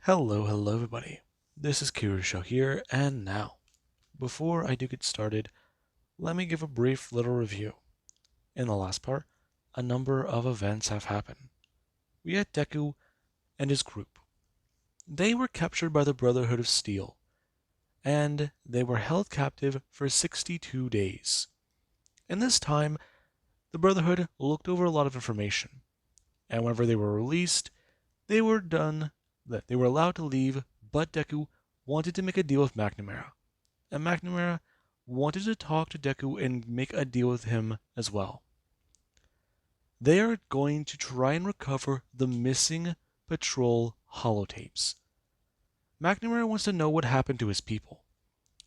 Hello everybody. This is Kirusho here, and now, before I do get started, let me give a brief little review. In the last part, a number of events have happened. We had Deku and his group. They were captured by the Brotherhood of Steel, and they were held captive for 62 days. In this time, the Brotherhood looked over a lot of information, and whenever they were released, they were allowed to leave, but Deku wanted to make a deal with McNamara, and McNamara wanted to talk to Deku and make a deal with him as well. They are going to try and recover the missing patrol holotapes. McNamara wants to know what happened to his people,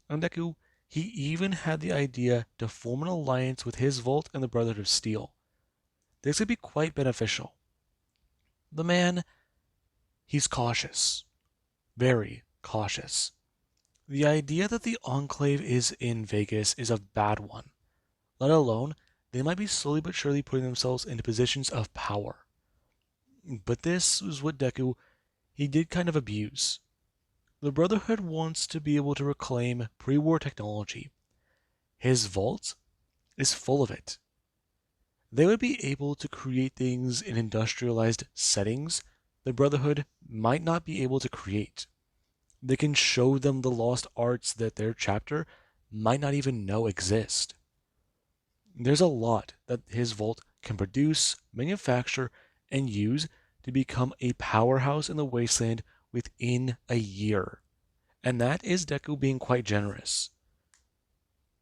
and Deku, he even had the idea to form an alliance with his Vault and the Brotherhood of Steel. This could be quite beneficial. The man, he's cautious. Very cautious. The idea that the Enclave is in Vegas is a bad one, let alone they might be slowly but surely putting themselves into positions of power. But this is what Deku, he did kind of abuse. The Brotherhood wants to be able to reclaim pre-war technology. His vault is full of it. They would be able to create things in industrialized settings the Brotherhood might not be able to create. They can show them the lost arts that their chapter might not even know exist. There's a lot that his vault can produce, manufacture, and use to become a powerhouse in the wasteland within a year. And that is Deku being quite generous.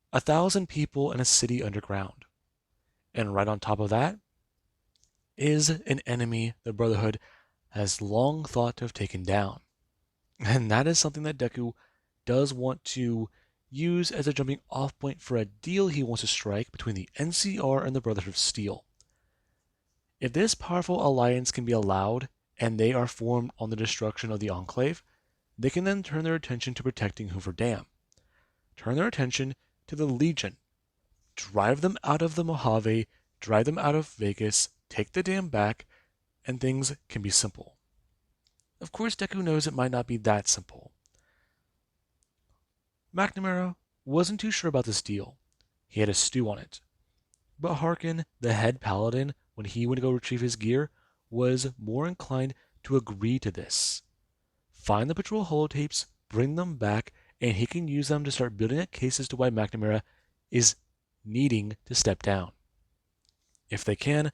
1,000 people in a city underground. And right on top of that is an enemy the Brotherhood has long thought to have taken down. And that is something that Deku does want to use as a jumping off point for a deal he wants to strike between the NCR and the Brotherhood of Steel. If this powerful alliance can be allowed, and they are formed on the destruction of the Enclave, they can then turn their attention to protecting Hoover Dam. Turn their attention to the Legion. Drive them out of the Mojave, drive them out of Vegas, take the dam back, and things can be simple. Of course, Deku knows it might not be that simple. McNamara wasn't too sure about this deal. He had a stew on it. But Harkin, the head paladin, when he went to go retrieve his gear, was more inclined to agree to this. Find the patrol holotapes, bring them back, and he can use them to start building a case as to why McNamara is needing to step down. If they can,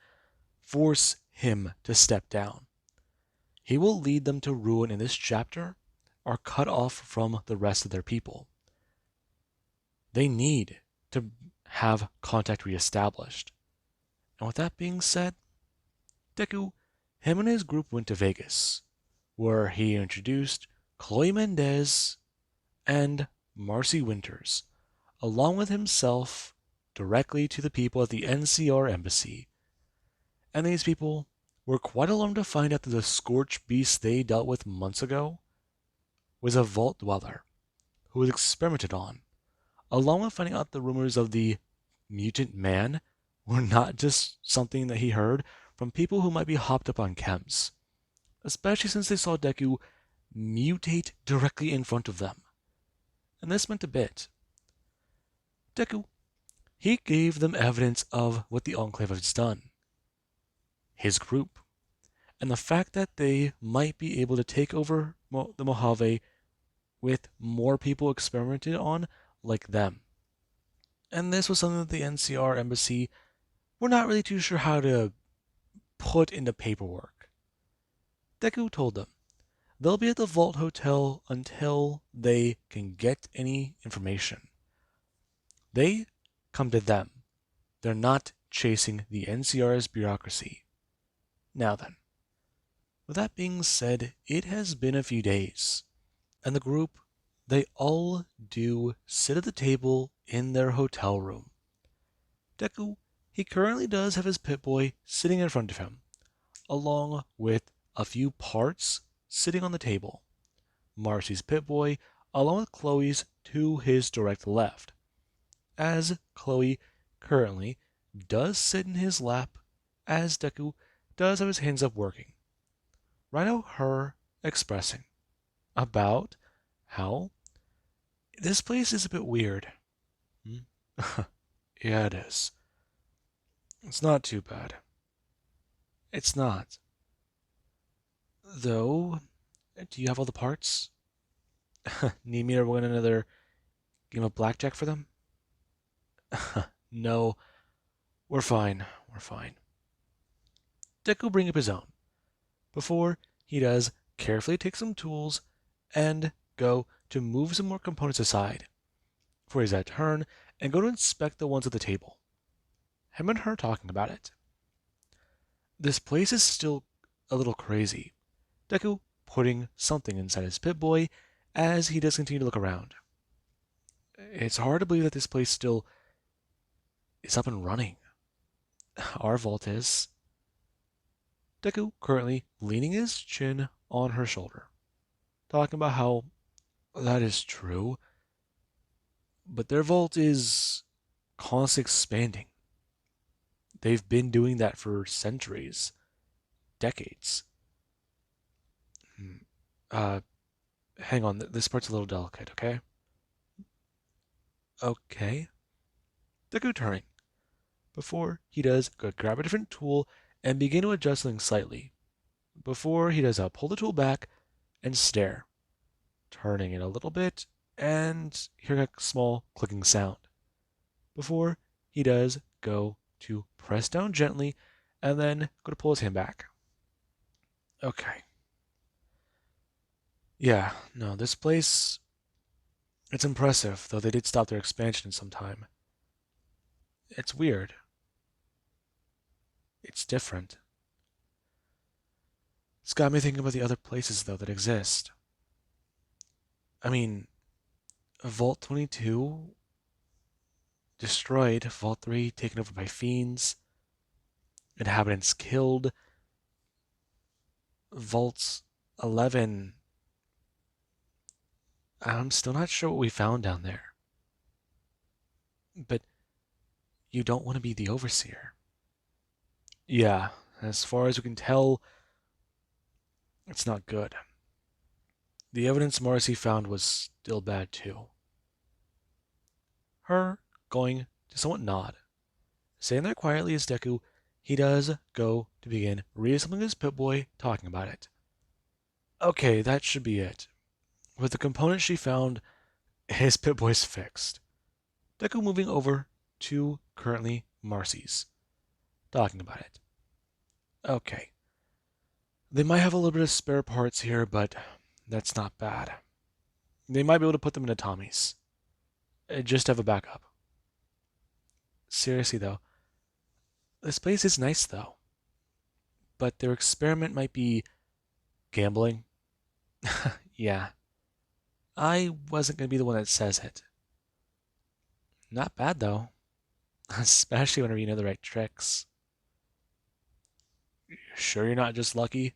force him to step down. He will lead them to ruin in this chapter, or cut off from the rest of their people. They need to have contact reestablished. And with that being said, Deku, him and his group went to Vegas, where he introduced Chloe Mendez and Marcy Winters, along with himself, directly to the people at the NCR embassy. And these people were quite alarmed to find out that the scorched beast they dealt with months ago was a vault dweller who was experimented on, along with finding out the rumors of the mutant man were not just something that he heard from people who might be hopped up on chems, especially since they saw Deku mutate directly in front of them. And this meant a bit. Deku, he gave them evidence of what the Enclave has done. His group, and the fact that they might be able to take over the Mojave with more people experimented on like them. And this was something that the NCR embassy were not really too sure how to put into paperwork. Deku told them they'll be at the Vault Hotel until they can get any information. They come to them. They're not chasing the NCR's bureaucracy. Now then, with that being said, it has been a few days, and the group, they all do sit at the table in their hotel room. Deku, he currently does have his Pip-Boy sitting in front of him, along with a few parts sitting on the table. Marcy's Pip-Boy, along with Chloe's to his direct left, as Chloe currently does sit in his lap, as Deku does have his hands up working. Right now, her expressing. about how this place is a bit weird. Hmm? Yeah, it is. It's not too bad. It's not. Though, do you have all the parts? Need me to win another game of blackjack for them? No, we're fine. We're fine. Deku bring up his own. Before he does, carefully take some tools and go to move some more components aside. Before he's at turn and go to inspect the ones at the table. Him and her talking about it. This place is still a little crazy. Deku putting something inside his Pip-Boy as he does continue to look around. It's hard to believe that this place still is up and running. Our vault is. Deku currently leaning his chin on her shoulder, talking about how that is true, but their vault is constantly expanding. They've been doing that for centuries, decades. Hmm. Uh, Hang on, this part's a little delicate, okay? Okay. Deku turning. Before he does, go grab a different tool and begin to adjust things slightly. Before he does, pull the tool back and stare, turning it a little bit and hearing a small clicking sound. Before he does, go to press down gently and then go to pull his hand back. Okay. Yeah, no, this place, it's impressive, though they did stop their expansion some time. It's weird. It's different. It's got me thinking about the other places, though, that exist. I mean, Vault 22 destroyed, Vault 3 taken over by fiends, inhabitants killed, Vault 11. I'm still not sure what we found down there. But you don't want to be the overseer. Yeah, as far as we can tell, it's not good. The evidence Marcy found was still bad too. Her going to somewhat nod, saying that quietly as Deku, he does go to begin reassembling his Pip-Boy, talking about it. Okay, that should be it. With the components she found, his Pip-Boy's fixed. Deku moving over to currently Marcy's, talking about it. Okay. They might have a little bit of spare parts here, but that's not bad. They might be able to put them into Tommy's. Just have a backup. Seriously though, this place is nice though. But their experiment might be gambling. Yeah. I wasn't going to be the one that says it. Not bad though. Especially whenever you know the right tricks. Sure you're not just lucky?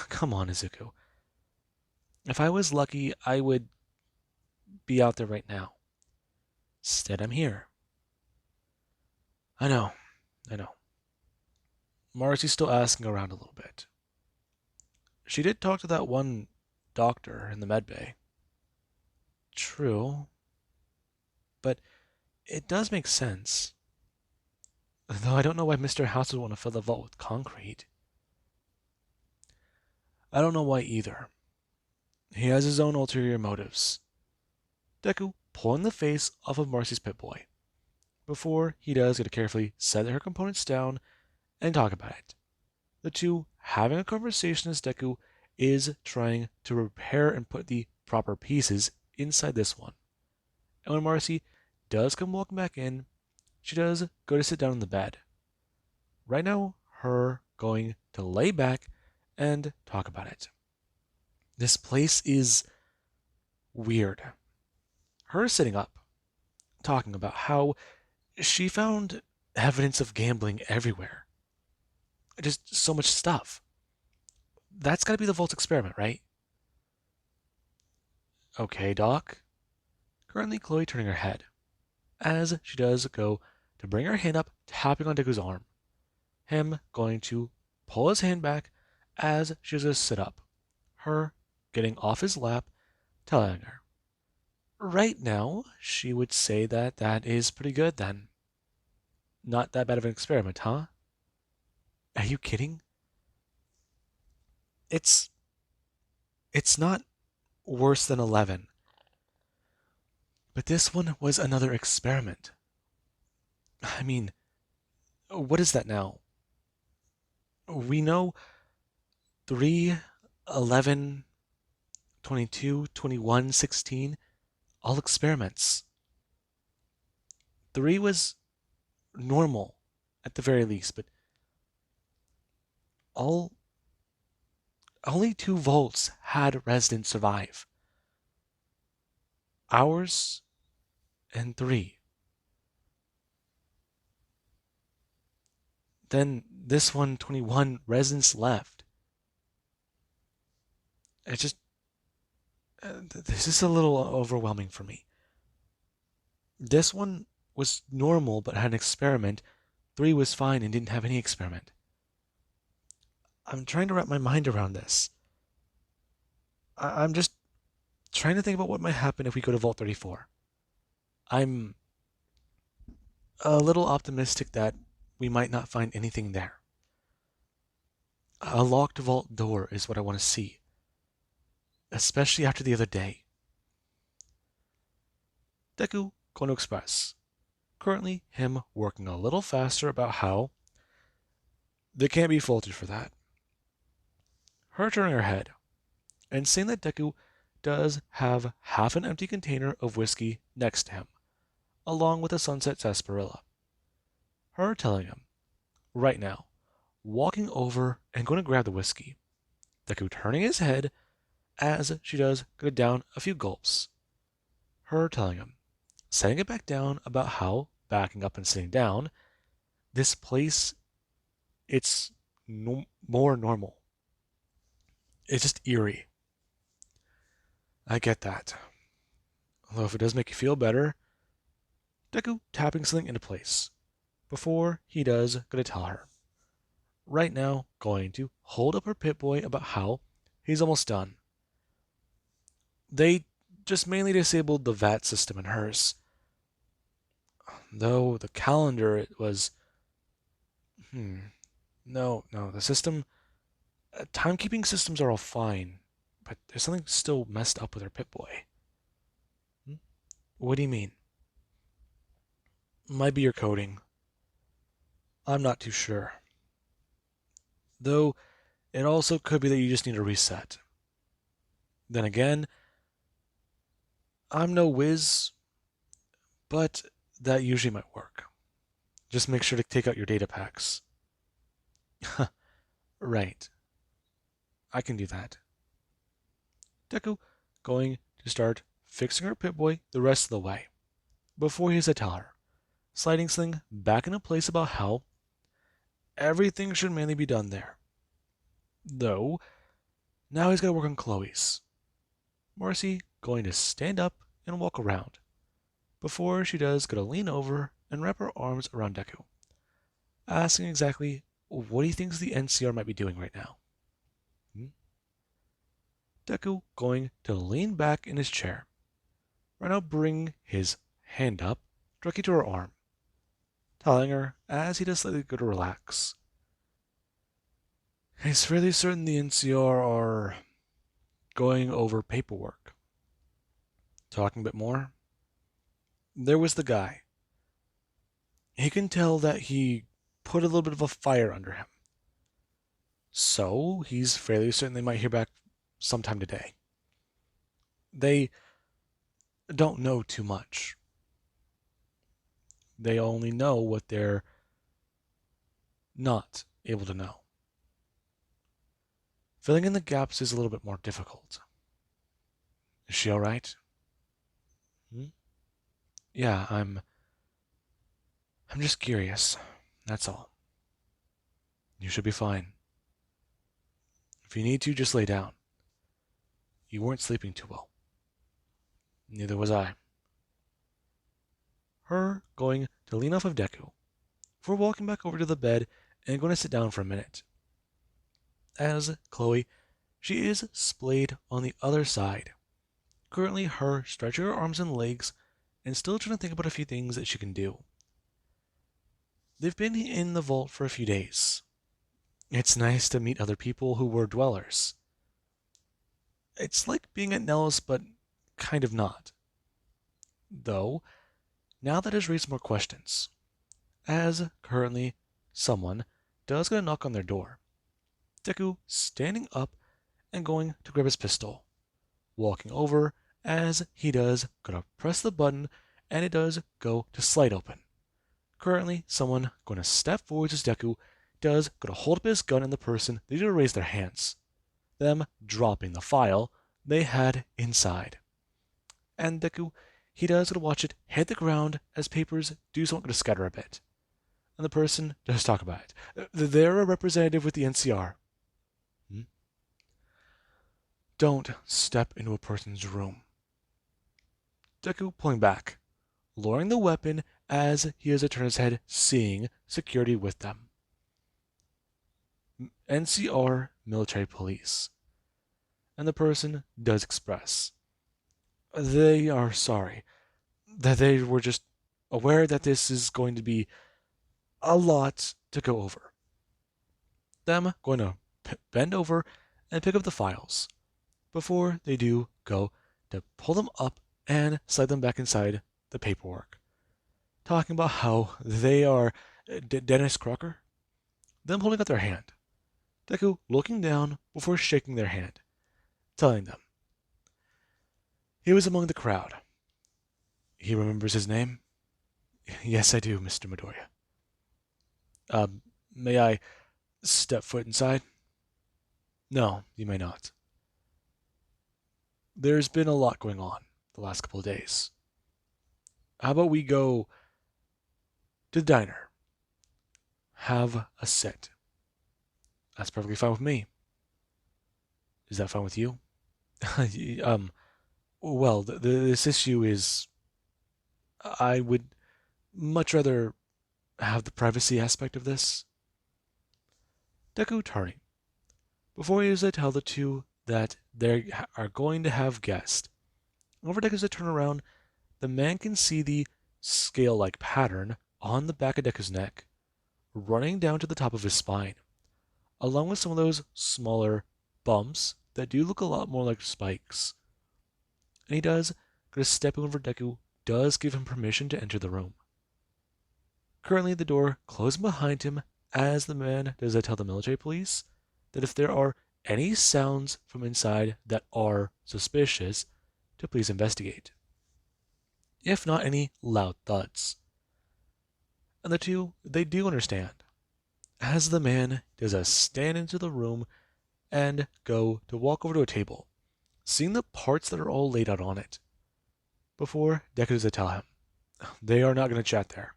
Come on, Izuku. If I was lucky, I would be out there right now. Instead, I'm here. I know. I know. Marcy's still asking around a little bit. She did talk to that one doctor in the med bay. True. But it does make sense. Though I don't know why Mr. House would want to fill the vault with concrete. I don't know why either. He has his own ulterior motives. Deku pulling the face off of Marcy's Pip-Boy. Before he does get to carefully set her components down and talk about it. The two having a conversation as Deku is trying to repair and put the proper pieces inside this one. And when Marcy does come walking back in, she does go to sit down in the bed. Right now, her going to lay back and talk about it. This place is weird. Her sitting up, talking about how she found evidence of gambling everywhere. Just so much stuff. That's got to be the Vault experiment, right? Okay, Doc. Currently, Chloe turning her head, as she does go to bring her hand up, tapping on Deku's arm. Him going to pull his hand back as she does sit up. Her getting off his lap, telling her. Right now, she would say that that is pretty good then. Not that bad of an experiment, huh? Are you kidding? It's it's not worse than 11. But this one was another experiment. I mean, what is that now? We know 3, 11, 22, 21, 16, all experiments. 3 was normal at the very least, but all only 2 volts had residents survive. Ours and 3. Then this one, 21 residents left. It just this is a little overwhelming for me. This one was normal but had an experiment. 3 was fine and didn't have any experiment. I'm trying to wrap my mind around this. I'm just trying to think about what might happen if we go to Vault 34. I'm a little optimistic that we might not find anything there. A locked vault door is what I want to see, especially after the other day. Deku going to express. Currently, him working a little faster about how they can't be faulted for that. Her turning her head and seeing that Deku does have half an empty container of whiskey next to him, along with a sunset sarsaparilla. Her telling him, right now, walking over and going to grab the whiskey. Deku turning his head as she does go down a few gulps. Her telling him, setting it back down about how, backing up and sitting down, this place, it's more normal. It's just eerie. I get that. Although if it does make you feel better, Deku tapping something into place. Before he does, gonna tell her. Right now, going to hold up her Pip-Boy about how he's almost done. They just mainly disabled the VAT system in hers. Though the calendar, it was... No, the system... timekeeping systems are all fine, but there's something still messed up with her Pip-Boy. What do you mean? Might be your coding. I'm not too sure. Though, it also could be that you just need a reset. Then again, I'm no whiz, but that usually might work. Just make sure to take out your data packs. Right. I can do that. Deku going to start fixing her Pip-Boy the rest of the way. Before he has to tell her, sliding something back into place about how everything should mainly be done there. Though, now he's got to work on Chloe's. Marcy going to stand up and walk around. Before she does, going to lean over and wrap her arms around Deku, asking exactly what he thinks the NCR might be doing right now. Deku going to lean back in his chair. Right now bring his hand up directly to her arm, telling her as he does slightly go to relax. He's fairly certain the NCR are going over paperwork. Talking a bit more, there was the guy. He can tell that he put a little bit of a fire under him. So he's fairly certain they might hear back sometime today. They don't know too much. They only know what they're not able to know. Filling in the gaps is a little bit more difficult. Is she all right? Yeah, I'm just curious. That's all. You should be fine. If you need to, just lay down. You weren't sleeping too well. Neither was I. Her going to lean off of Deku before walking back over to the bed and going to sit down for a minute. As Chloe She is splayed on the other side, currently her stretching her arms and legs and still trying to think about a few things that she can do. They've been in the vault for a few days. It's nice to meet other people who were dwellers. It's like being at Nellis, but kind of not. Though, now that has raised more questions, as currently someone does get a knock on their door. Deku standing up and going to grab his pistol, walking over as he does, gonna press the button and it does go to slide open. Currently, someone going to step forward as Deku does go to hold up his gun and the person they do raise their hands, them dropping the file they had inside. And Deku, he does go to watch it hit the ground as papers do something to scatter a bit. And the person does talk about it. They're a representative with the NCR. Don't step into a person's room. Deku pulling back, lowering the weapon as he has to turn his head, seeing security with them. NCR military police. And the person does express they are sorry, that they were just aware that this is going to be a lot to go over. Them going to bend over and pick up the files before they do go to pull them up and slide them back inside the paperwork. Talking about how they are Dennis Crocker, them holding out their hand. Deku looking down before shaking their hand, telling them he was among the crowd. He remembers his name? Yes, I do, Mr. Midoriya. May I step foot inside? No, you may not. There's been a lot going on the last couple of days. How about we go to the diner? Have a sit. That's perfectly fine with me. Is that fine with you? Well, this issue is... I would much rather have the privacy aspect of this. Deku turning. Before he is to tell the two that they are going to have guests. Over Deku's to turn around, the man can see the scale-like pattern on the back of Deku's neck, running down to the top of his spine, along with some of those smaller bumps that do look a lot more like spikes. And he does, just stepping over Deku, does give him permission to enter the room. Currently, the door closing behind him as the man does tell the military police that if there are any sounds from inside that are suspicious, to please investigate. If not any loud thuds. And the two, they do understand, as the man does a stand into the room and go to walk over to a table, seeing the parts that are all laid out on it. Before Deku does tell him, they are not going to chat there.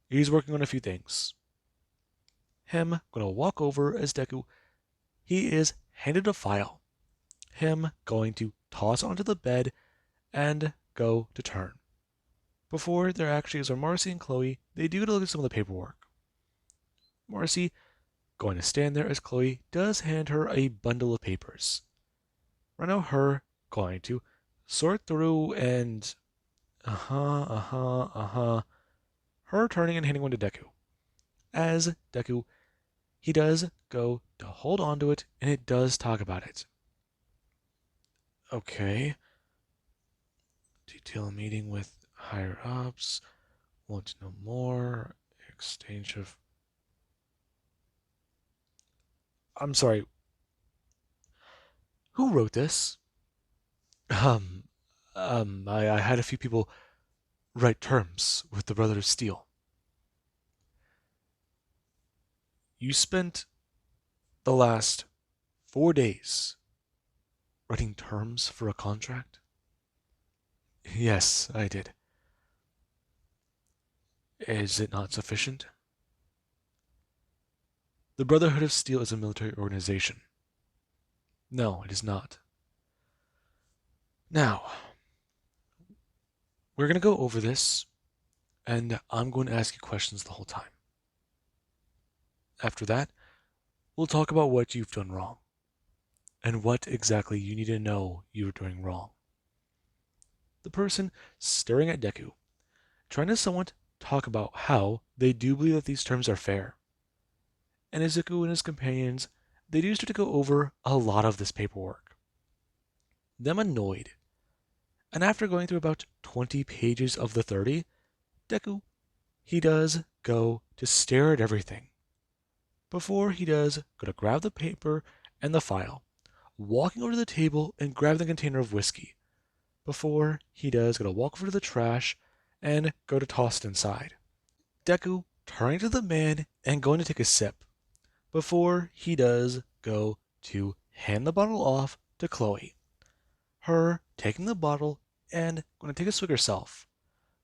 He's working on a few things. Him going to walk over as Deku, he is handed a file. Him going to toss onto the bed and go to turn. Before there actually is Marcy and Chloe, they do look at some of the paperwork. Marcy going to stand there as Chloe does hand her a bundle of papers. Right now her going to sort through and her turning and handing one to Deku. As Deku, he does go to hold on to it and it does talk about it. Okay. Detail a meeting with higher ups. Want to know more. Exchange of... I'm sorry. Who wrote this? I had a few people write terms with the Brother of Steel. You spent the last 4 days writing terms for a contract? Yes, I did. Is it not sufficient? The Brotherhood of Steel is a military organization. No, it is not. Now, we're going to go over this, and I'm going to ask you questions the whole time. After that, we'll talk about what you've done wrong. and what exactly you need to know you're doing wrong. The person staring at Deku, trying to somewhat talk about how they do believe that these terms are fair. And Izuku and his companions, they do start to go over a lot of this paperwork. Them annoyed. And after going through about 20 pages of the 30, Deku, he does go to stare at everything. Before he does go to grab the paper and the file, walking over to the table and grab the container of whiskey. Before he does go to walk over to the trash and go to toss it inside. Deku turning to the man and going to take a sip. Before he does go to hand the bottle off to Chloe. Her taking the bottle and going to take a swig herself.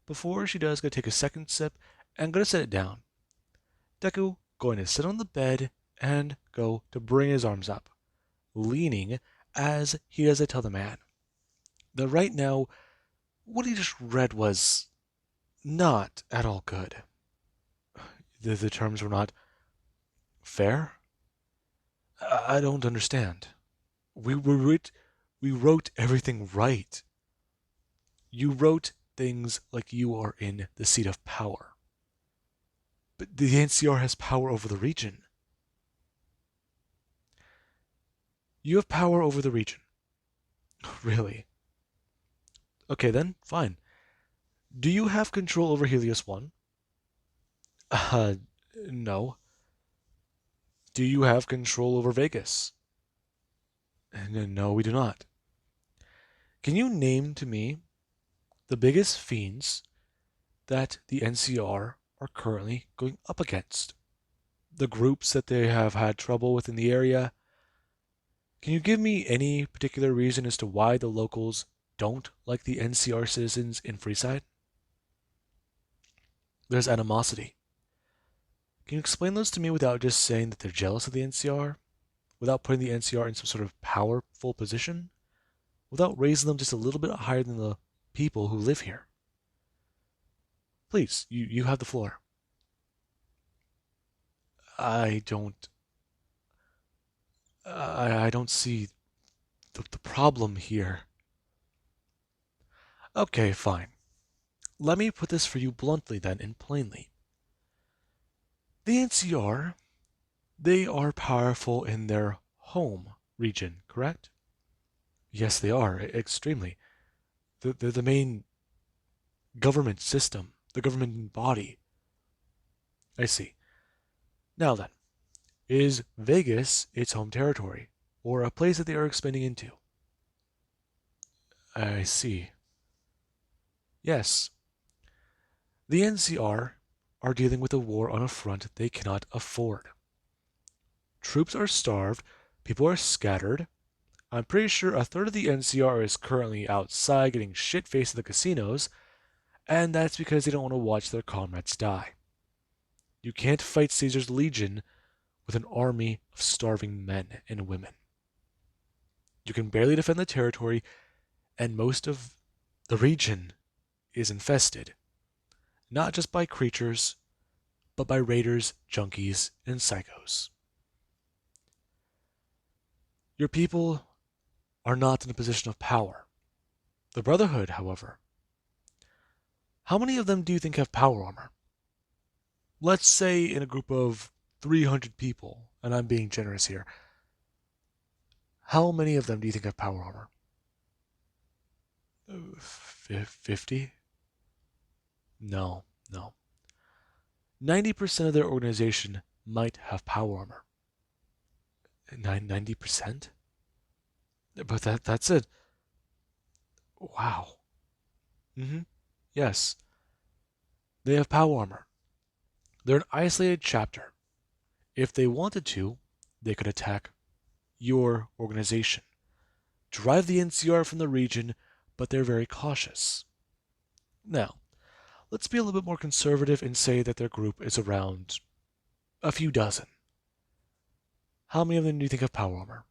Before she does go take a second sip and go to set it down. Deku going to sit on the bed and go to bring his arms up, leaning as he does tell the man that right now what he just read was not at all good. The terms were not fair. I don't understand. We wrote everything right. You wrote things like you are in the seat of power. But the NCR has power over the region. You have power over the region. Really? Okay then, fine. Do you have control over Helios 1? Uh, no. Do you have control over Vegas? No, we do not. Can you name to me the biggest fiends that the NCR are currently going up against? The groups that they have had trouble with in the area? Can you give me any particular reason as to why the locals don't like the NCR citizens in Freeside? There's animosity. Can you explain those to me without just saying that they're jealous of the NCR? Without putting the NCR in some sort of powerful position? Without raising them just a little bit higher than the people who live here? Please, you have the floor. I don't. I don't see the problem here. Okay, fine. Let me put this for you bluntly then and plainly. The NCR, they are powerful in their home region, correct? Yes, they are, extremely. They're the main government system, the government body. I see. Now then, is Vegas its home territory, or a place that they are expanding into? I see. Yes. The NCR are dealing with a war on a front they cannot afford. Troops are starved, people are scattered. I'm pretty sure a third of the NCR is currently outside getting shit-faced at the casinos, and that's because they don't want to watch their comrades die. You can't fight Caesar's legion with an army of starving men and women. You can barely defend the territory, and most of the region is infested, not just by creatures, but by raiders, junkies, and psychos. Your people are not in a position of power. The Brotherhood, however, how many of them do you think have power armor? Let's say in a group of 300 people, and I'm being generous here, how many of them do you think have power armor? 50? No, no. 90% of their organization might have power armor. 90%? But that's it. Wow. Mm-hmm. Yes. They have power armor. They're an isolated chapter. If they wanted to, they could attack your organization, drive the NCR from the region, but they're very cautious. Now, let's be a little bit more conservative and say that their group is around a few dozen. How many of them do you think have power armor?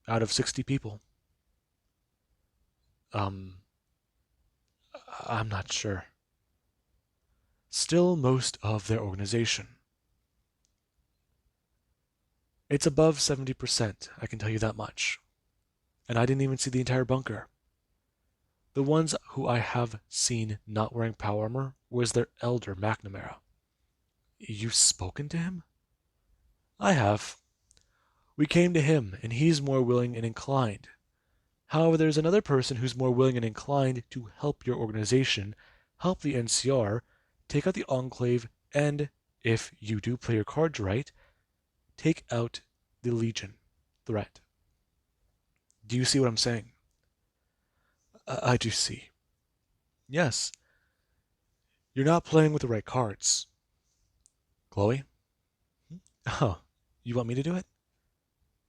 Out of 60 people? Um, I'm not sure. Still most of their organization. It's above 70%, I can tell you that much. And I didn't even see the entire bunker. The ones who I have seen not wearing power armor was their elder McNamara. You've spoken to him? I have. We came to him, and he's more willing and inclined. However, there's another person who's more willing and inclined to help your organization, help the NCR, take out the Enclave, and, if you do play your cards right, take out the Legion threat. Do you see what I'm saying? I do see. Yes, you're not playing with the right cards. Chloe? Oh, you want me to do it?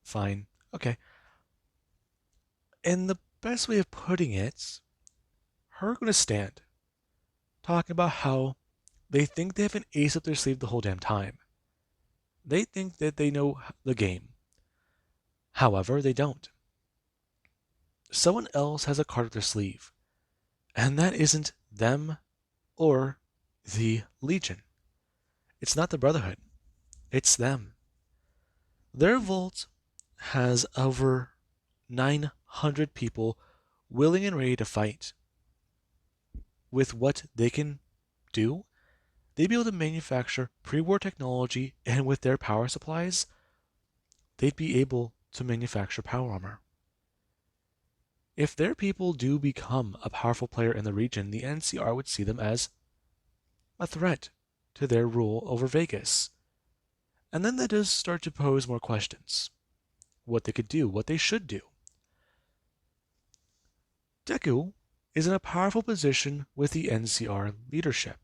Fine. Okay. And the best way of putting it, her gonna stand, talking about how they think they have an ace up their sleeve the whole damn time. They think that they know the game. However, they don't. Someone else has a card up their sleeve, and that isn't them or the Legion. It's not the Brotherhood. It's them. Their vault has over 900 people willing and ready to fight. With what they can do, they'd be able to manufacture pre-war technology, and with their power supplies, they'd be able to manufacture power armor. If their people do become a powerful player in the region, the NCR would see them as a threat to their rule over Vegas. And then that does start to pose more questions. What they could do, what they should do. Deku is in a powerful position with the NCR leadership.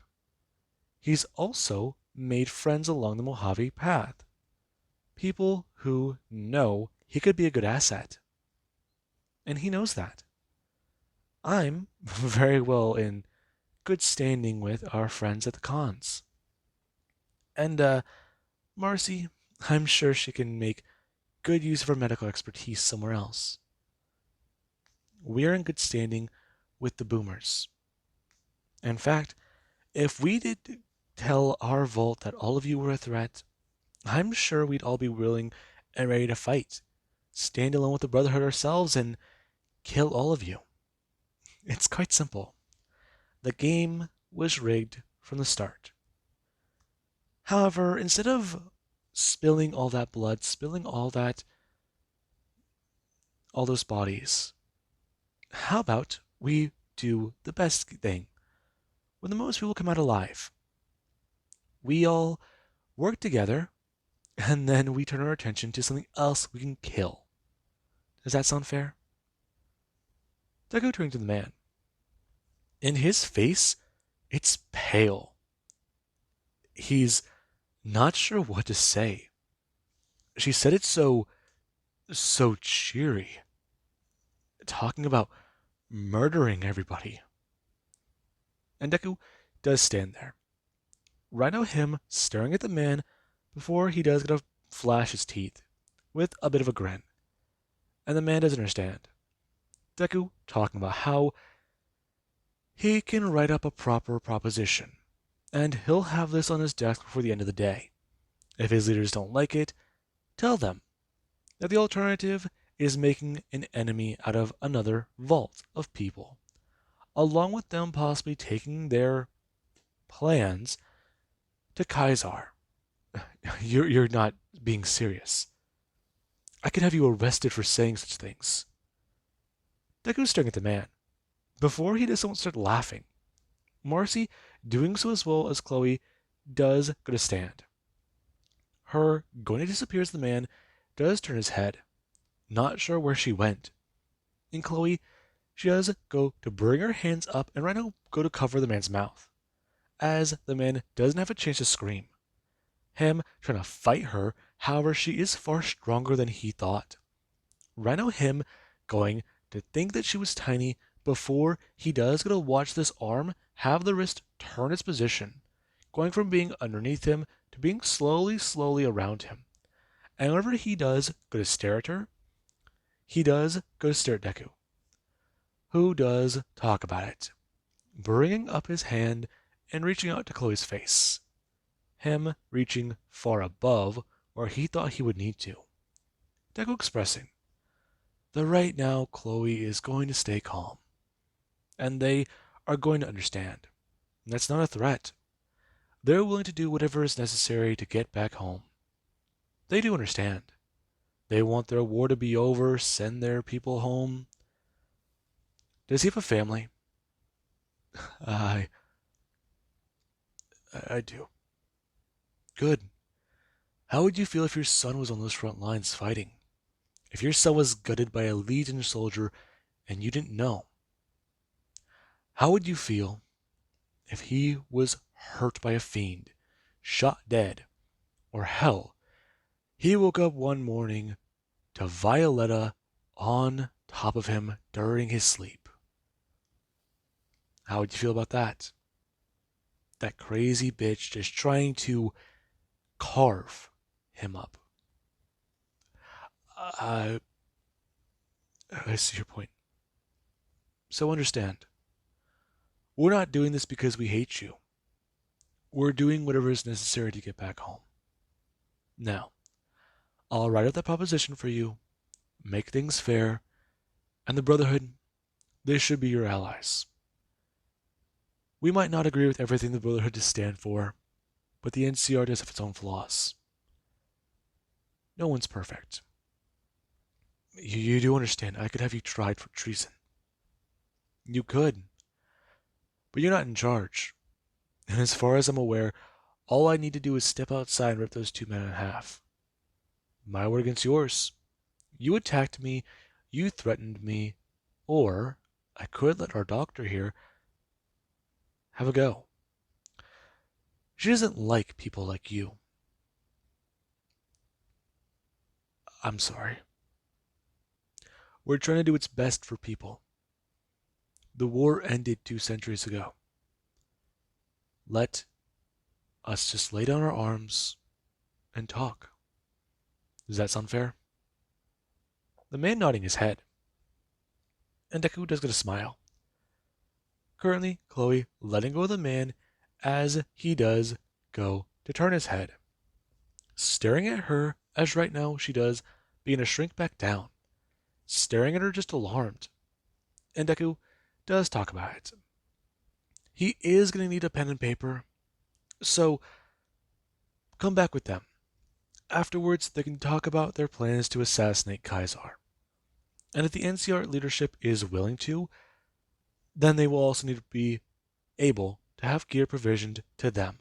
He's also made friends along the Mojave path. People who know he could be a good asset. And he knows that. I'm very well in good standing with our friends at the cons. And Marcy, I'm sure she can make good use of her medical expertise somewhere else. We're in good standing with the boomers. In fact, if we did tell our vault that all of you were a threat, I'm sure we'd all be willing and ready to fight, stand alone with the Brotherhood ourselves, and kill all of you. It's quite simple. The game was rigged from the start. However, instead of spilling all that blood, spilling all those bodies, how about we do the best thing when the most people come out alive? We all work together, and then we turn our attention to something else we can kill. Does that sound fair? Deku turned to the man. In his face, it's pale. He's not sure what to say. She said it so cheery, talking about murdering everybody. And Deku does stand there. Rhino him staring at the man before he does get to flash his teeth, with a bit of a grin. And the man doesn't understand. Deku talking about how he can write up a proper proposition, and he'll have this on his desk before the end of the day. If his leaders don't like it, tell them that the alternative is making an enemy out of another vault of people, along with them possibly taking their plans to Kaisar. You're not being serious. I could have you arrested for saying such things. Deku's staring at the man. Before he does, someone start laughing. Marcy, doing so as well as Chloe, does go to stand. Her going to disappear as the man does turn his head, not sure where she went. And Chloe, she does go to bring her hands up and Rhino go to cover the man's mouth, as the man doesn't have a chance to scream. Him trying to fight her, however, she is far stronger than he thought. Rhino him going to think that she was tiny before he does go to watch this arm have the wrist turn its position, going from being underneath him to being slowly around him. And whenever he does go to stare at her, he does go to stare at Deku, who does talk about it, bringing up his hand and reaching out to Chloe's face. Him reaching far above or he thought he would need to. Deku expressing that right now Chloe is going to stay calm, and they are going to understand. That's not a threat. They're willing to do whatever is necessary to get back home. They do understand. They want their war to be over, send their people home. Does he have a family? I I do. Good. How would you feel if your son was on those front lines fighting? If your son was gutted by a Legion soldier and you didn't know? How would you feel if he was hurt by a fiend, shot dead, or hell, he woke up one morning to Violetta on top of him during his sleep? How would you feel about that? That crazy bitch just trying to carve him up. I, I see your point. So understand, we're not doing this because we hate you. We're doing whatever is necessary to get back home. Now, I'll write up that proposition for you, make things fair, and the Brotherhood, they should be your allies. We might not agree with everything the Brotherhood does stand for, but the NCR does have its own flaws. No one's perfect. You do understand, I could have you tried for treason. You could, but you're not in charge. And as far as I'm aware, all I need to do is step outside and rip those two men in half. My word against yours. You attacked me, you threatened me, or I could let our doctor here have a go. She doesn't like people like you. I'm sorry. We're trying to do what's best for people. The war ended 2 centuries ago. Let us just lay down our arms and talk. Does that sound fair? The man nodding his head. And Deku does get a smile. Currently, Chloe letting go of the man as he does go to turn his head. Staring at her as right now she does begin to shrink back down. Staring at her just alarmed. And Deku does talk about it. He is going to need a pen and paper, so come back with them. Afterwards, they can talk about their plans to assassinate Kaisar. And if the NCR leadership is willing to, then they will also need to be able to have gear provisioned to them.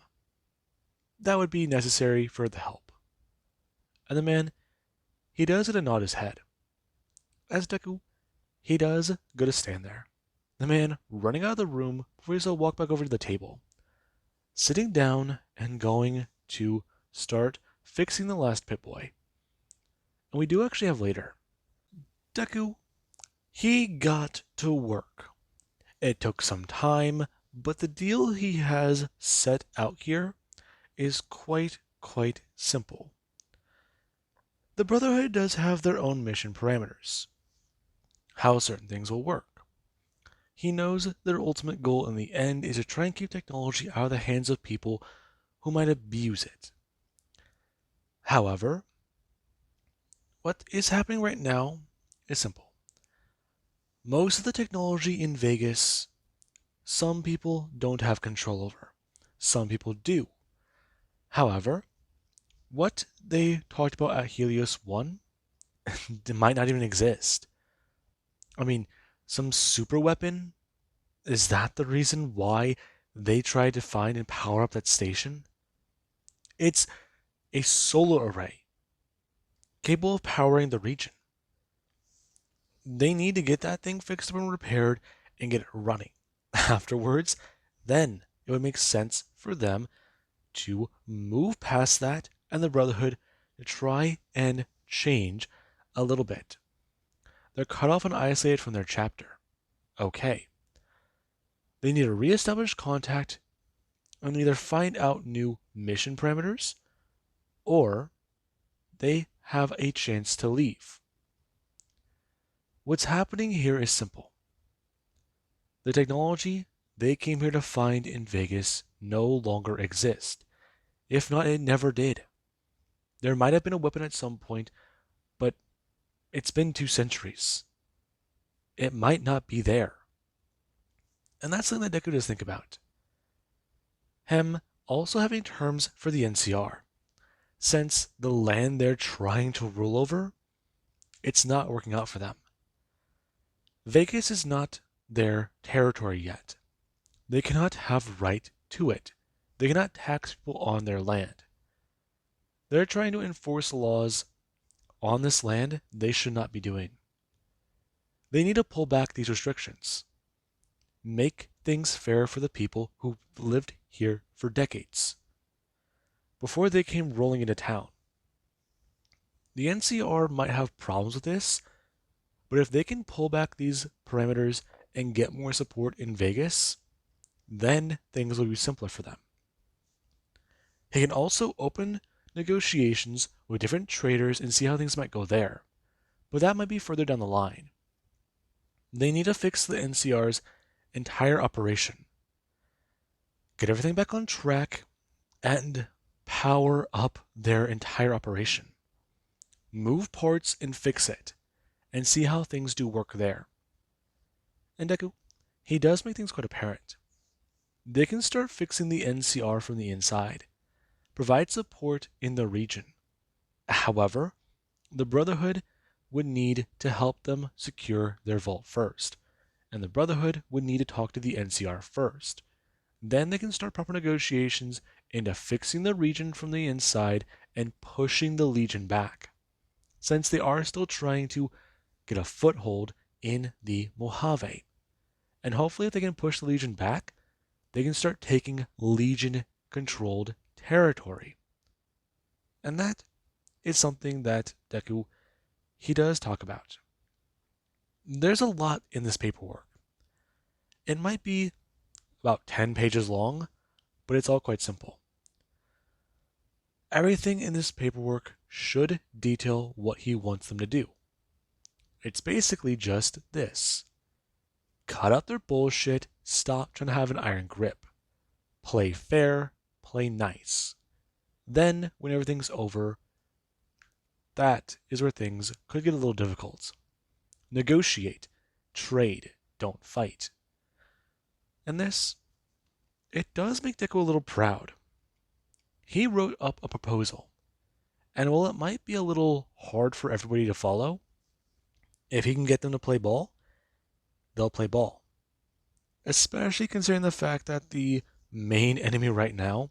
That would be necessary for the help. And the man, he does get a nod his head. As Deku, he does go to stand there. The man running out of the room before he's to walk back over to the table. Sitting down and going to start fixing the last Pip-Boy. And we do actually have later. Deku, he got to work. It took some time, but the deal he has set out here is quite simple. The Brotherhood does have their own mission parameters, how certain things will work. He knows their ultimate goal in the end is to try and keep technology out of the hands of people who might abuse it. However, what is happening right now is simple. Most of the technology in Vegas, some people don't have control over. Some people do. However, what they talked about at Helios 1 might not even exist. I mean, some super weapon? Is that the reason why they tried to find and power up that station? It's a solar array capable of powering the region. They need to get that thing fixed up and repaired and get it running. Afterwards, then it would make sense for them to move past that and the Brotherhood to try and change a little bit. They're cut off and isolated from their chapter. Okay. They need to reestablish contact and either find out new mission parameters or they have a chance to leave. What's happening here is simple. The technology they came here to find in Vegas no longer exists. If not, it never did. There might have been a weapon at some point, but it's been 2 centuries. It might not be there. And that's something that Deku does think about. Him also having terms for the NCR. Since the land they're trying to rule over, it's not working out for them. Vegas is not their territory yet. They cannot have right to it. They cannot tax people on their land. They're trying to enforce laws on this land they should not be doing. They need to pull back these restrictions. Make things fair for the people who lived here for decades before they came rolling into town. The NCR might have problems with this, but if they can pull back these parameters and get more support in Vegas, then things will be simpler for them. He can also open negotiations with different traders and see how things might go there, but that might be further down the line. They need to fix the NCR's entire operation, get everything back on track, and power up their entire operation. Move parts and fix it, and see how things do work there. And Deku, he does make things quite apparent. They can start fixing the NCR from the inside, provide support in the region. However, the Brotherhood would need to help them secure their vault first, and the Brotherhood would need to talk to the NCR first. Then they can start proper negotiations into fixing the region from the inside and pushing the Legion back, since they are still trying to get a foothold in the Mojave. And hopefully if they can push the Legion back, they can start taking Legion-controlled territory. And that is something that Deku, he does talk about. There's a lot in this paperwork. It might be about 10 pages long, but it's all quite simple. Everything in this paperwork should detail what he wants them to do. It's basically just this. Cut out their bullshit, stop trying to have an iron grip. Play fair, play nice. Then, when everything's over, that is where things could get a little difficult. Negotiate, trade, don't fight. And this, it does make Deku a little proud. He wrote up a proposal, and while it might be a little hard for everybody to follow, if he can get them to play ball, they'll play ball. Especially considering the fact that the main enemy right now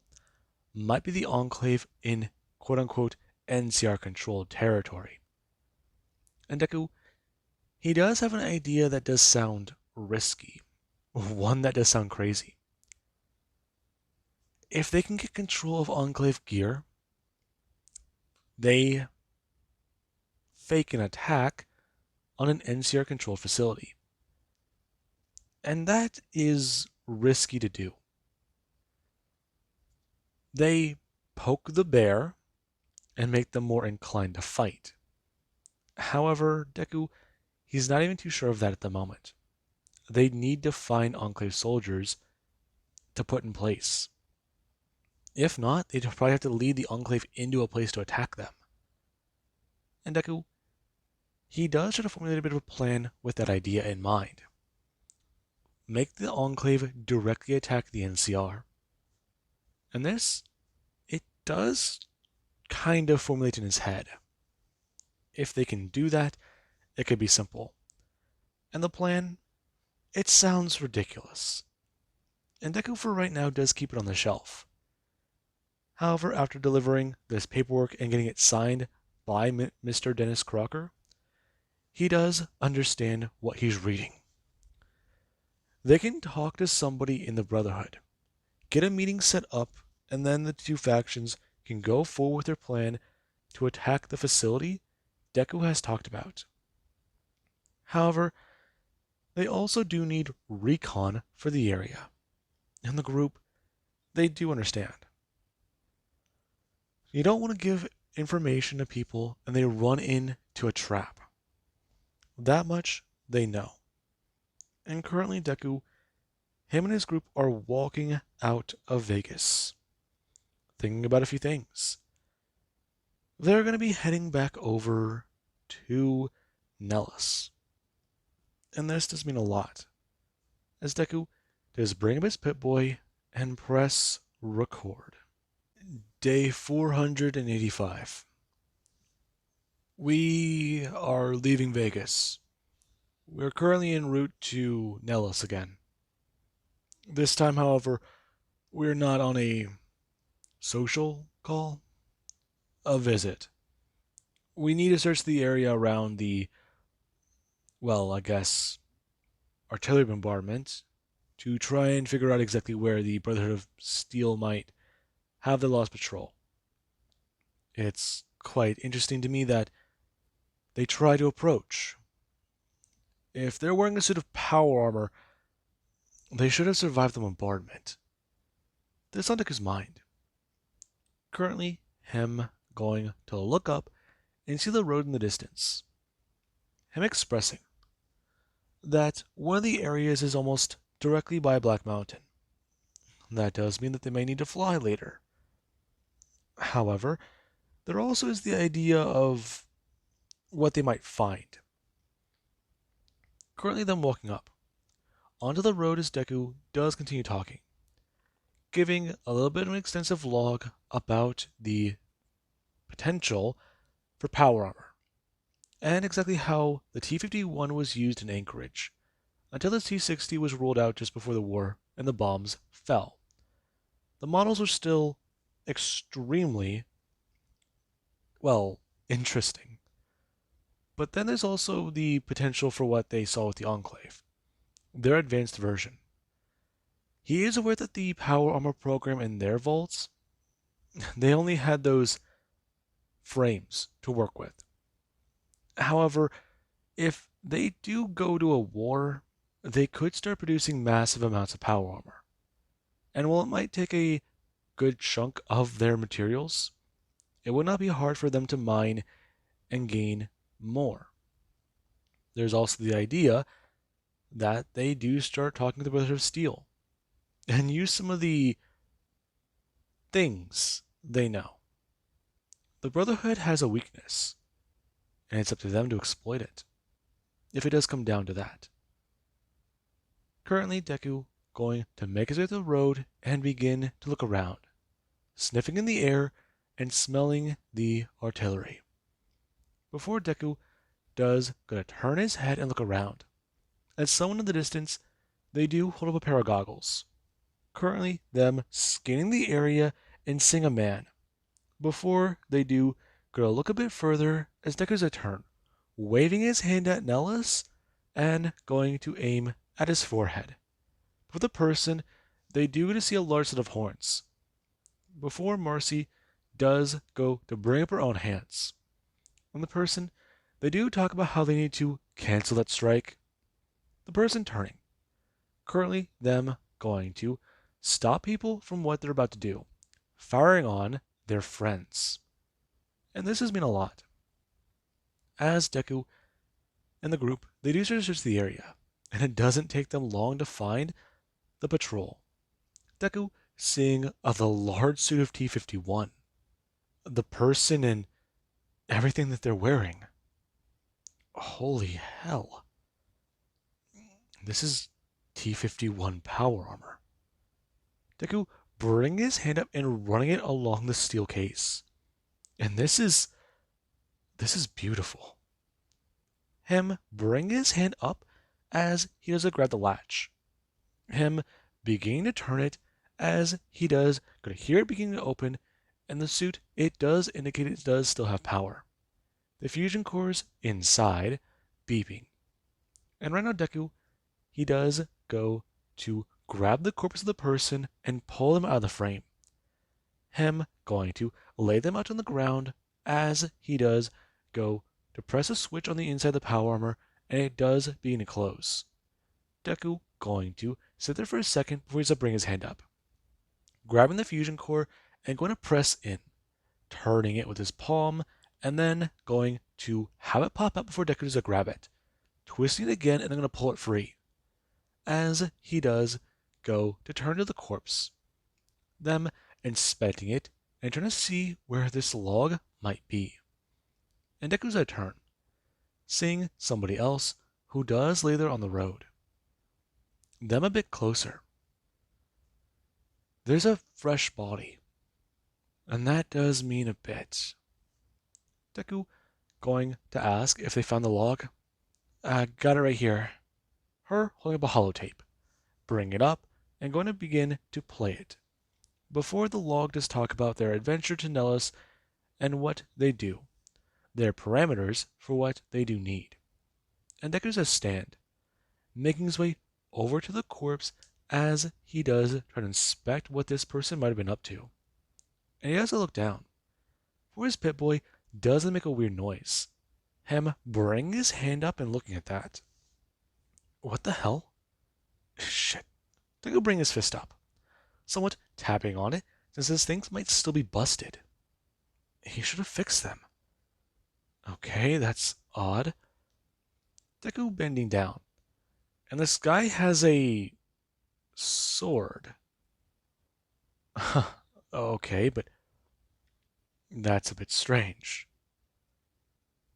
might be the Enclave in quote-unquote NCR-controlled territory. And Deku, he does have an idea that does sound risky, one that does sound crazy. If they can get control of Enclave gear, they fake an attack on an NCR-controlled facility. And that is risky to do. They poke the bear and make them more inclined to fight. However, Deku, he's not even too sure of that at the moment. They need to find Enclave soldiers to put in place. If not, they'd probably have to lead the Enclave into a place to attack them. And Deku, he does try to formulate a bit of a plan with that idea in mind. Make the Enclave directly attack the NCR. And this, it does kind of formulate in his head. If they can do that, it could be simple. And the plan, it sounds ridiculous. And Deku for right now does keep it on the shelf. However, after delivering this paperwork and getting it signed by Mr. Dennis Crocker, he does understand what he's reading. They can talk to somebody in the Brotherhood, get a meeting set up, and then the two factions can go forward with their plan to attack the facility Deku has talked about. However, they also need recon for the area, and the group, they do understand. You don't want to give information to people and they run into a trap. That much they know. And currently Deku, him and his group are walking out of Vegas, thinking about a few things. they're going to be heading back over to Nellis. And this does mean a lot, as Deku does bring up his Pip-Boy and press record. Day 485. We are leaving Vegas. We're currently en route to Nellis again. This time, however, we're not on a social call, a visit. We need to search the area around the, well, I guess, artillery bombardment to try and figure out exactly where the Brotherhood of Steel might have their lost patrol. It's quite interesting to me that they try to approach. If they're wearing a suit of power armor, they should have survived the bombardment. This on Deku's mind. Currently, him going to look up and see the road in the distance. Him expressing that one of the areas is almost directly by Black Mountain. That does mean that they may need to fly later. However, there also is the idea of what they might find. Currently, them walking up onto the road as Deku does continue talking, giving a little bit of an extensive log about the potential for power armor, and exactly how the T-51 was used in Anchorage, until the T-60 was rolled out just before the war and the bombs fell. The models were still extremely, well, interesting. But then there's also the potential for what they saw with the Enclave, their advanced version. He is aware that the power armor program in their vaults, they only had those frames to work with. However, if they do go to a war, they could start producing massive amounts of power armor. And while it might take a good chunk of their materials, it would not be hard for them to mine and gain more. There's also the idea that they do start talking to the Brotherhood of Steel and use some of the things they know. The Brotherhood has a weakness, and it's up to them to exploit it, if it does come down to that. Currently, Deku going to make his way to the road and begin to look around, sniffing in the air and smelling the artillery. Before Deku does gonna turn his head and look around, as someone in the distance, they do hold up a pair of goggles. Currently, them scanning the area and seeing a man. Before they do, gonna look a bit further as Deku's a turn, waving his hand at Nellis and going to aim at his forehead. For the person, they do get to see a large set of horns. Before Marcy does go to bring up her own hands. On the person, they do talk about how they need to cancel that strike. The person turning. Currently, them going to stop people from what they're about to do, firing on their friends. And this has meant a lot. As Deku and the group, they do search the area, and it doesn't take them long to find the patrol. Deku seeing the large suit of T-51, the person and everything that they're wearing. Holy hell. This is T-51 power armor. Deku bringing his hand up and running it along the steel case. And this is beautiful. Him bring his hand up as he does grab the latch. Him beginning to turn it as he does, gonna hear it beginning to open, and the suit, it does indicate it does still have power. The fusion cores inside beeping. And right now Deku, he does go to grab the corpse of the person and pull them out of the frame. Him going to lay them out on the ground as he does go to press a switch on the inside of the power armor, and it does begin to close. Deku going to sit there for a second before he's to bring his hand up, grabbing the fusion core and going to press in, turning it with his palm, and then going to have it pop out before Deku does grab it, twisting it again, and then going to pull it free. As he does go to turn to the corpse, them inspecting it and trying to see where this log might be. And Deku's at turn, seeing somebody else who does lay there on the road. Them a bit closer. There's a fresh body, and that does mean a bit. Deku going to ask if they found the log. Got it right here. Her holding up a holotape, bring it up, and going to begin to play it. Before the log does talk about their adventure to Nellis and what they do, their parameters for what they do need. And Deku does stand, making his way over to the corpse as he does try to inspect what this person might have been up to. And he has to look down, for his Pip-Boy doesn't make a weird noise. Him bringing his hand up and looking at that. What the hell? Shit. Deku bring his fist up, somewhat tapping on it, since his things might still be busted. He should have fixed them. Okay, that's odd. Deku bending down, and this guy has a sword. Okay, but that's a bit strange.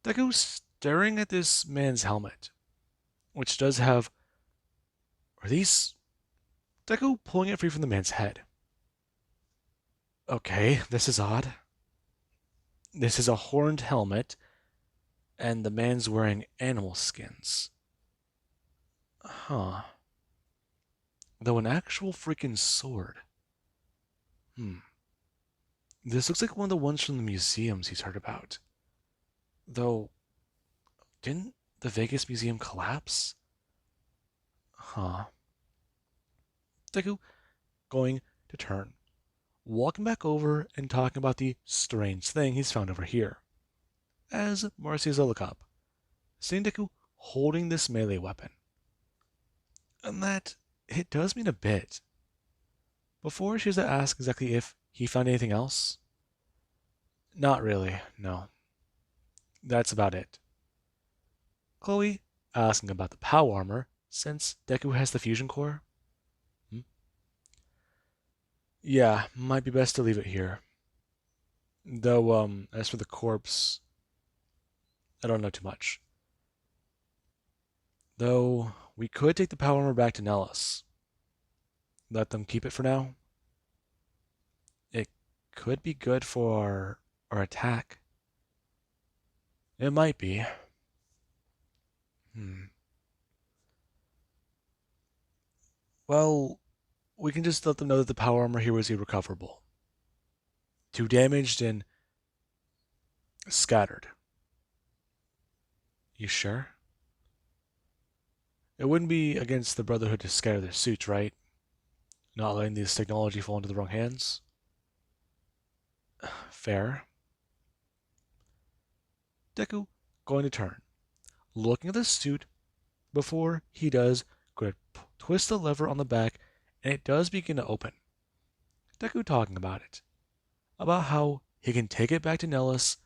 Deku staring at this man's helmet, which does have... Are these... Deku pulling it free from the man's head. Okay, this is odd. This is a horned helmet, and the man's wearing animal skins. Huh. Though an actual freaking sword. This looks like one of the ones from the museums he's heard about. Though, didn't the Vegas Museum collapse? Huh. Deku going to turn, walking back over and talking about the strange thing he's found over here. As Marcy's a look up, seeing Deku holding this melee weapon. And that, it does mean a bit. Before she has to ask exactly if he found anything else. Not really, no. That's about it. Chloe asking about the power armor, since Deku has the fusion core. Yeah, might be best to leave it here. Though, as for the corpse, I don't know too much. Though, we could take the power armor back to Nellis. Let them keep it for now. It could be good for our attack. It might be. Well, we can just let them know that the power armor here was irrecoverable. Too damaged and scattered. You sure? It wouldn't be against the Brotherhood to scatter their suits, right? Not letting this technology fall into the wrong hands? Fair. Deku going to turn, looking at the suit before he does go to twist the lever on the back, and it does begin to open. Deku talking about it, about how he can take it back to Nellis,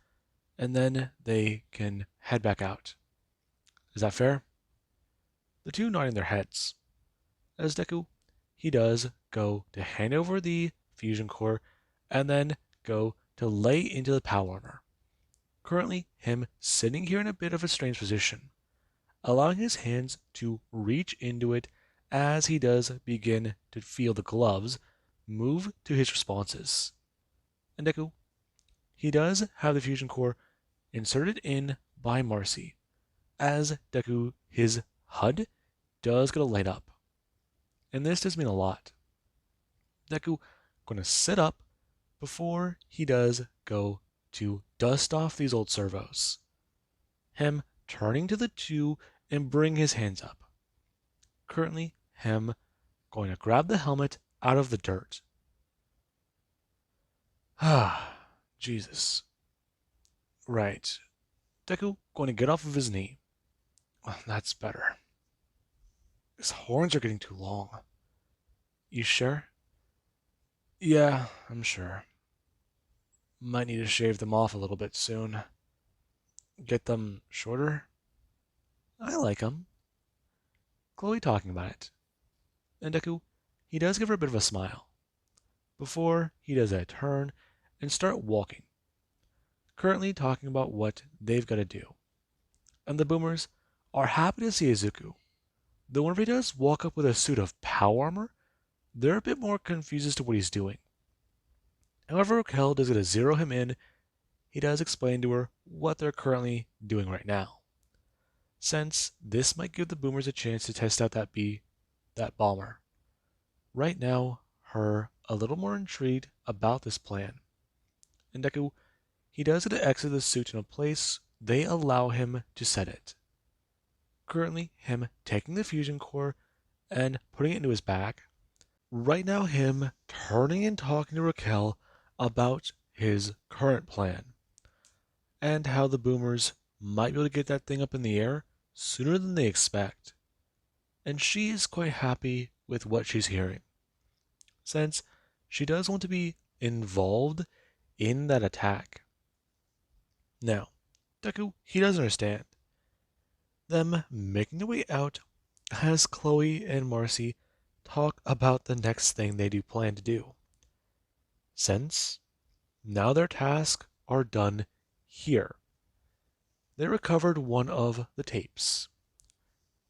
and then they can head back out. Is that fair? The two nodding their heads. As Deku, he does go to hand over the fusion core, and then go to lay into the power armor. Currently, him sitting here in a bit of a strange position, allowing his hands to reach into it as he does begin to feel the gloves move to his responses. And Deku, he does have the fusion core inserted in by Marcy, as Deku, his HUD does get a light up. And this does mean a lot. Deku going to sit up before he does go to dust off these old servos. Him turning to the two and bring his hands up. Currently, him going to grab the helmet out of the dirt. Ah, Jesus. Right. Deku going to get off of his knee. That's better. His horns are getting too long. You sure? Yeah, I'm sure. Might need to shave them off a little bit soon. Get them shorter? I like them. Chloe talking about it. And Deku, he does give her a bit of a smile, before he does a turn and start walking. currently talking about what they've got to do. And the boomers are happy to see Izuku, though whenever he does walk up with a suit of power armor, they're a bit more confused as to what he's doing. However, Raquel does get to zero him in. He does explain to her what they're currently doing right now, since this might give the boomers a chance to test out that bomber. Right now, her a little more intrigued about this plan. And Deku, he does get to exit the suit in a place they allow him to set it. Currently, him taking the fusion core and putting it into his bag. Right now, him turning and talking to Raquel about his current plan and how the boomers might be able to get that thing up in the air sooner than they expect. And she is quite happy with what she's hearing, since she does want to be involved in that attack. Now, Deku, he does understand. Them making their way out as Chloe and Marcy talk about the next thing they do plan to do. Since now their tasks are done here. They recovered one of the tapes.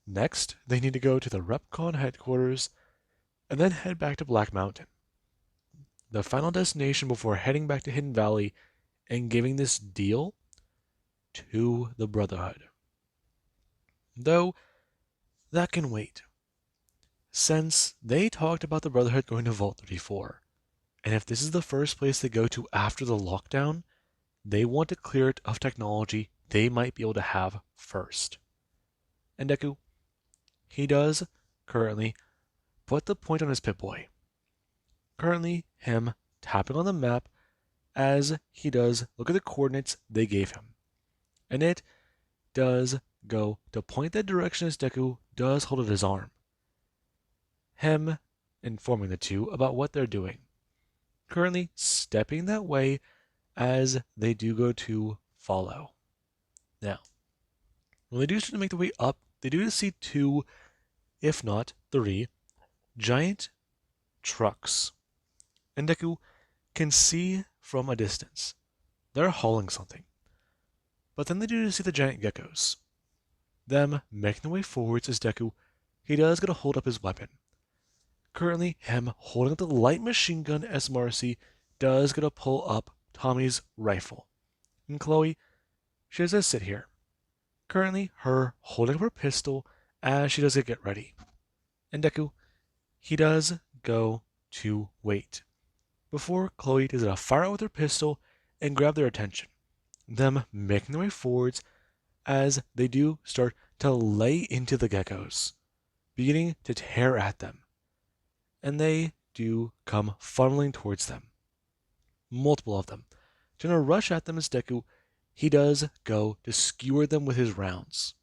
Next, they need to go to the Repcon headquarters and then head back to Black Mountain, the final destination before heading back to Hidden Valley and giving this deal to the Brotherhood. Though, that can wait, since they talked about the Brotherhood going to Vault 34, and if this is the first place they go to after the lockdown, they want to clear it of technology they might be able to have first. And Deku, he does currently put the point on his Pip-Boy. Currently, him tapping on the map as he does look at the coordinates they gave him. And it does go to point that direction as Deku does hold at his arm. Him informing the two about what they're doing. Currently stepping that way as they do go to follow. Now, when they do start to make their way up, they do see 2, if not 3, giant trucks. And Deku can see from a distance. They're hauling something. But then they do see the giant geckos. Them making their way forwards as Deku, he does get to hold up his weapon. Currently, him holding up the light machine gun as Marcy does get to pull up Tommy's rifle. And Chloe, she does sit here. Currently, her holding up her pistol as she does get ready. And Deku, he does go to wait before Chloe does a fire out with her pistol and grab their attention. Them making their way forwards as they do start to lay into the geckos, beginning to tear at them. And they do come funneling towards them. Multiple of them. Trying to rush at them as Deku, he does go to skewer them with his rounds.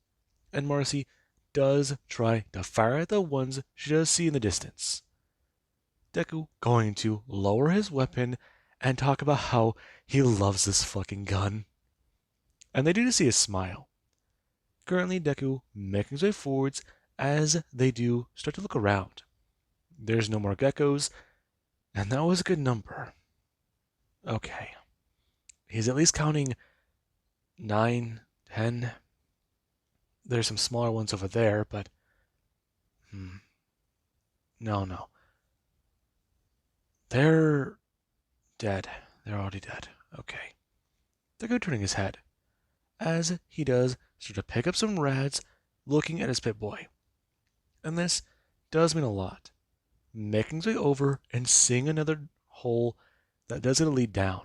And Marcy does try to fire at the ones she does see in the distance. Deku going to lower his weapon and talk about how he loves this fucking gun. And they do see a smile. Currently, Deku making his way forwards as they do start to look around. There's no more geckos, and that was a good number. Okay. He's at least counting 9, 10. There's some smaller ones over there, but... No. They're dead. They're already dead. Okay. Deku turning his head, as he does start to pick up some rads, looking at his Pip-Boy. And this does mean a lot. Making his way over and seeing another hole that does get lead down.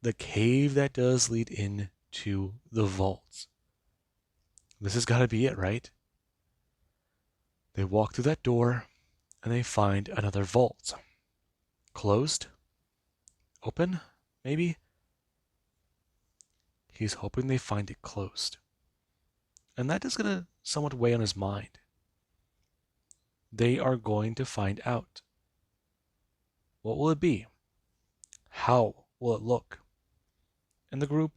The cave that does lead into the vaults. This has got to be it, right? They walk through that door and they find another vault. Closed? Open? Maybe? He's hoping they find it closed. And that is going to somewhat weigh on his mind. They are going to find out. What will it be? How will it look? And the group,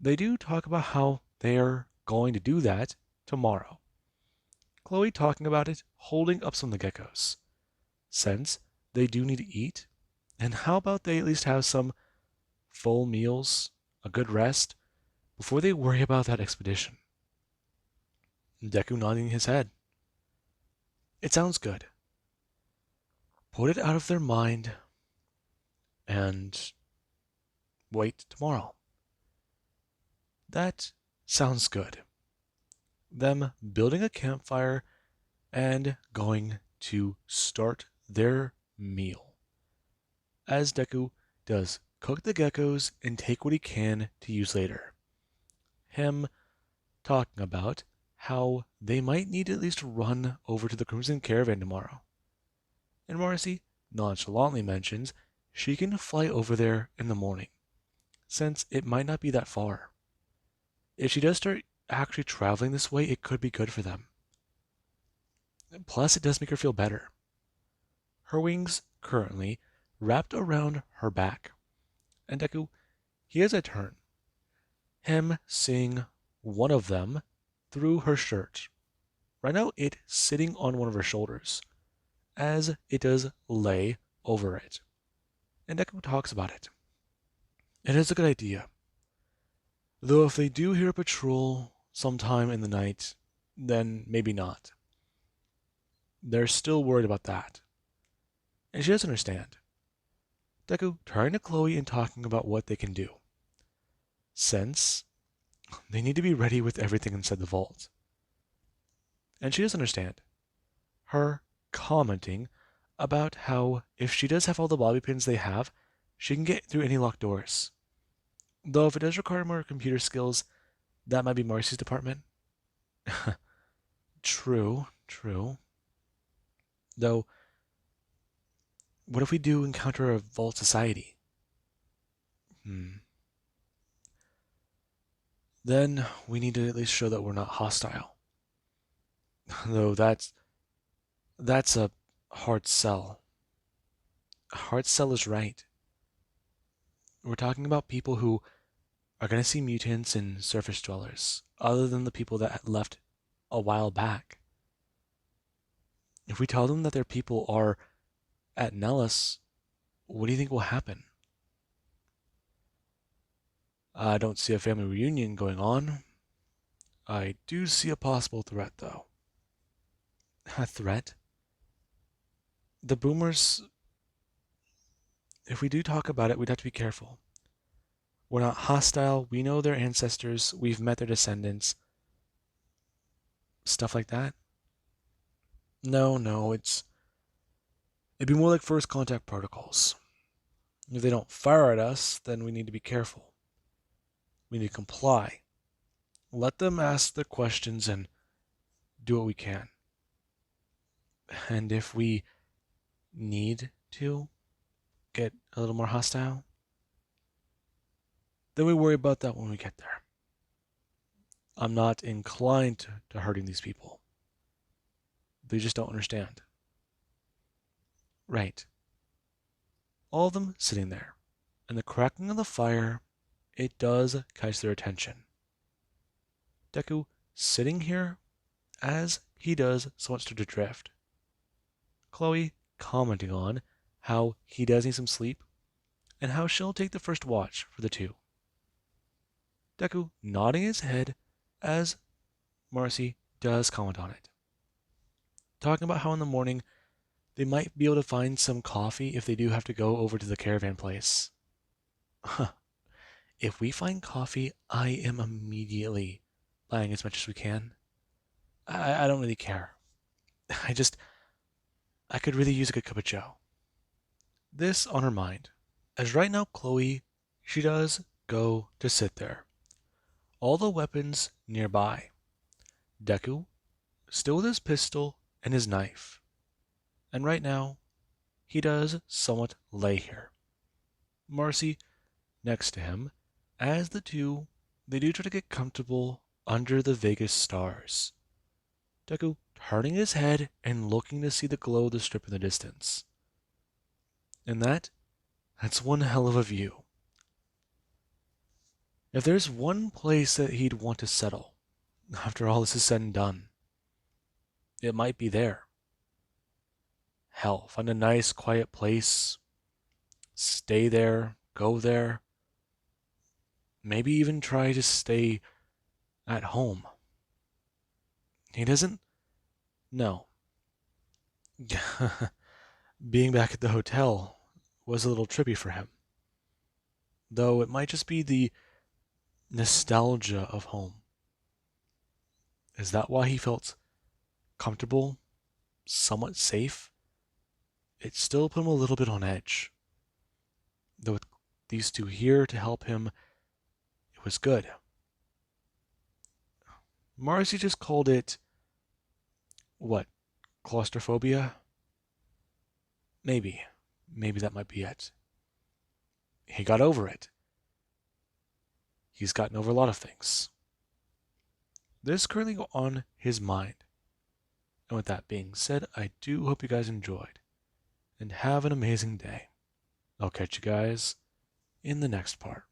they do talk about how they are going to do that tomorrow. Chloe talking about it, holding up some of the geckos. Since they do need to eat, and how about they at least have some full meals a good rest, before they worry about that expedition. Deku nodding his head. It sounds good. Put it out of their mind and wait tomorrow. That sounds good. Them building a campfire and going to start their meal. As Deku does cook the geckos and take what he can to use later. Him talking about how they might need to at least run over to the Crimson Caravan tomorrow. And Marcy nonchalantly mentions she can fly over there in the morning, since it might not be that far. If she does start actually traveling this way, it could be good for them. Plus, it does make her feel better. Her wings currently wrapped around her back, and Deku, he has a turn. Him seeing one of them through her shirt. Right now, it sitting on one of her shoulders, as it does lay over it. And Deku talks about it. It is a good idea. Though if they do hear a patrol sometime in the night, then maybe not. They're still worried about that. And she doesn't understand. Deku turning to Chloe and talking about what they can do. Since they need to be ready with everything inside the vault. And she doesn't understand. Her commenting about how if she does have all the bobby pins they have, she can get through any locked doors. Though if it does require more computer skills, that might be Marcy's department. True. Though, what if we do encounter a vault society? Then we need to at least show that we're not hostile. Though that's a hard sell. A hard sell is right. We're talking about people who are going to see mutants and surface dwellers, other than the people that left a while back. If we tell them that their people are at Nellis, what do you think will happen? I don't see a family reunion going on. I do see a possible threat, though. A threat? The boomers, if we do talk about it, we'd have to be careful. We're not hostile. We know their ancestors. We've met their descendants. Stuff like that. No, it'd be more like first contact protocols. If they don't fire at us, then we need to be careful. We need to comply. Let them ask their questions and do what we can. And if we need to get a little more hostile, then we worry about that when we get there. I'm not inclined to hurting these people. They just don't understand. Right. All of them sitting there, and the crackling of the fire, it does catch their attention. Deku sitting here as he does somewhat start to drift. Chloe commenting on how he does need some sleep, and how she'll take the first watch for the two. Deku nodding his head as Marcy does comment on it. Talking about how in the morning they might be able to find some coffee if they do have to go over to the caravan place. If we find coffee, I am immediately buying as much as we can. I don't really care. I could really use a good cup of joe. This on her mind, as right now Chloe, she does go to sit there. All the weapons nearby. Deku, still with his pistol and his knife. And right now, he does somewhat lay here. Marcy next to him, as the two, they do try to get comfortable under the Vegas stars. Deku turning his head and looking to see the glow of the strip in the distance. And that's one hell of a view. If there's one place that he'd want to settle, after all this is said and done, it might be there. Hell, find a nice, quiet place, stay there, go there. Maybe even try to stay at home. He doesn't know. Being back at the hotel was a little trippy for him, though it might just be the nostalgia of home. Is that why he felt comfortable, somewhat safe? It still put him a little bit on edge. Though with these two here to help him, it was good. Marcy just called it, what, claustrophobia? Maybe. Maybe that might be it. He got over it. He's gotten over a lot of things. This is currently on his mind. And with that being said, I do hope you guys enjoyed. And have an amazing day. I'll catch you guys in the next part.